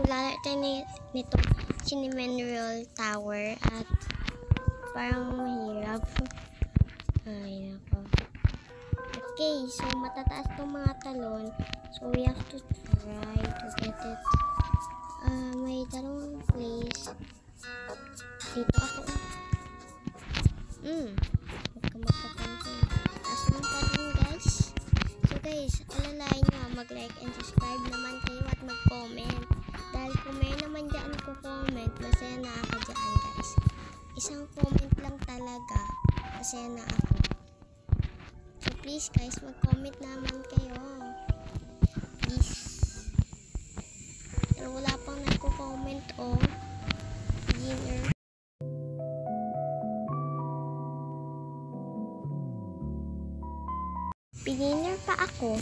maglalaro tayo nitong Cinnamon Roll Tower at parang mahirap. Ay, nako. Okay, so matataas tong mga talon. So we have to try to get it. May dalawang place. Dito ako. Huwag ka magpapansin. Taas ng talon, guys. So guys, alalayan nyo, mag-like and subscribe naman kayo at mag-comment. Dahil kung may naman dyan ko comment, masaya na ako dyan, guys. Isang comment lang talaga, masaya na ako. So please guys, mag-comment naman kayo. Please. Pero wala pang nagko-comment oh. Beginner. Beginner pa ako.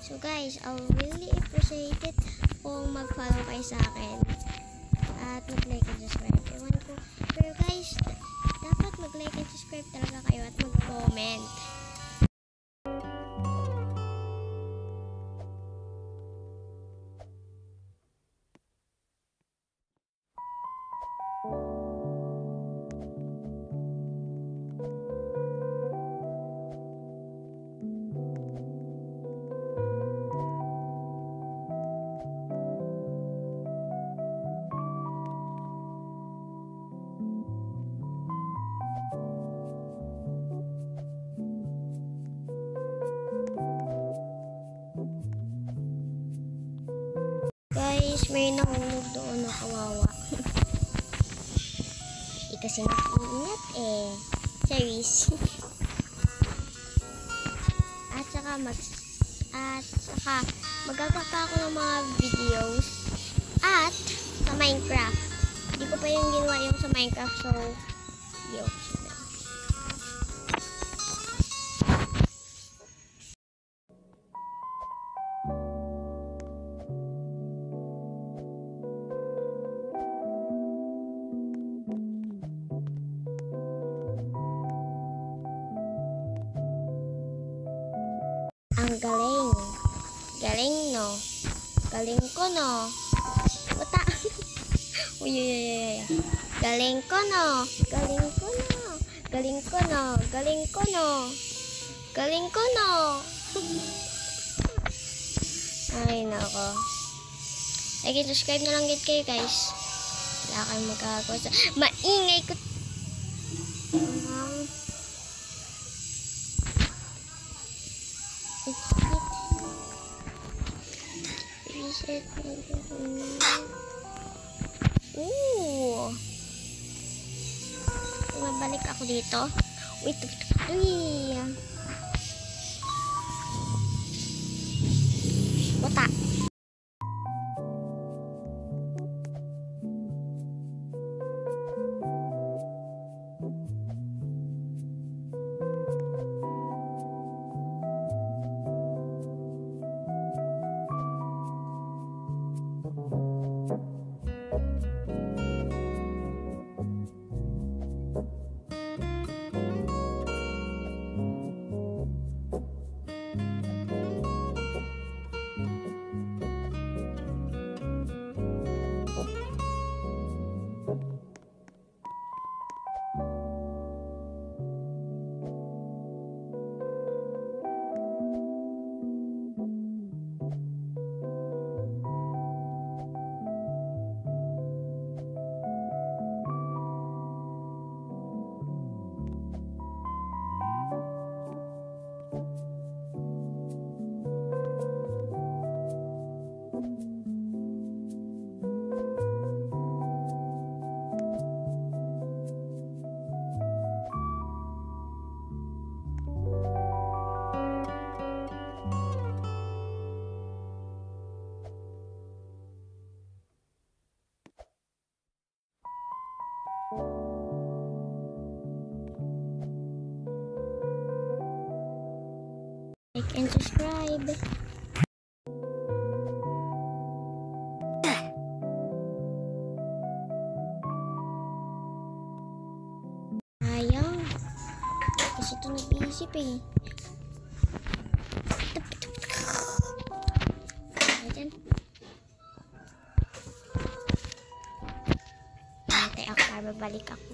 So guys, I really appreciate it kung mag-follow kayo sa akin at mag-like and subscribe. Ewan ko. Pero guys, dapat mag-like and subscribe talaga kayo at mag-comment. Guys, may nahulog doon na kawawa. Kasi nag-iingat eh. Series. At saka magagawa pa ako ng mga videos at sa Minecraft. Hindi ko pa yung ginawa yung sa Minecraft, so yun. Ang galing. Galing no. Galing ko no. Uta. Uy. Galing ko no. Galing ko no. Galing ko no. Galing ko no. Galing ko no. Ay nako. Like and subscribe na lang gid kayo guys. Wala kayong magagawa sa maingay ko. Mabalik ako dito. Wait. Bota. Like and subscribe. Sayang. Kasi ito nag-iisip eh. babalik ako.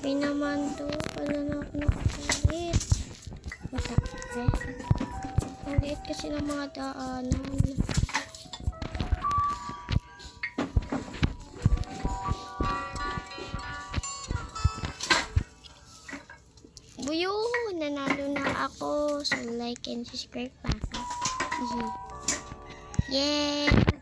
Grabe naman to. Wala na ako nakapalit. Masakit eh. Ang liit kasi ng mga daanan. Buyo! Nanalo na ako. So like and subscribe pa. Yay!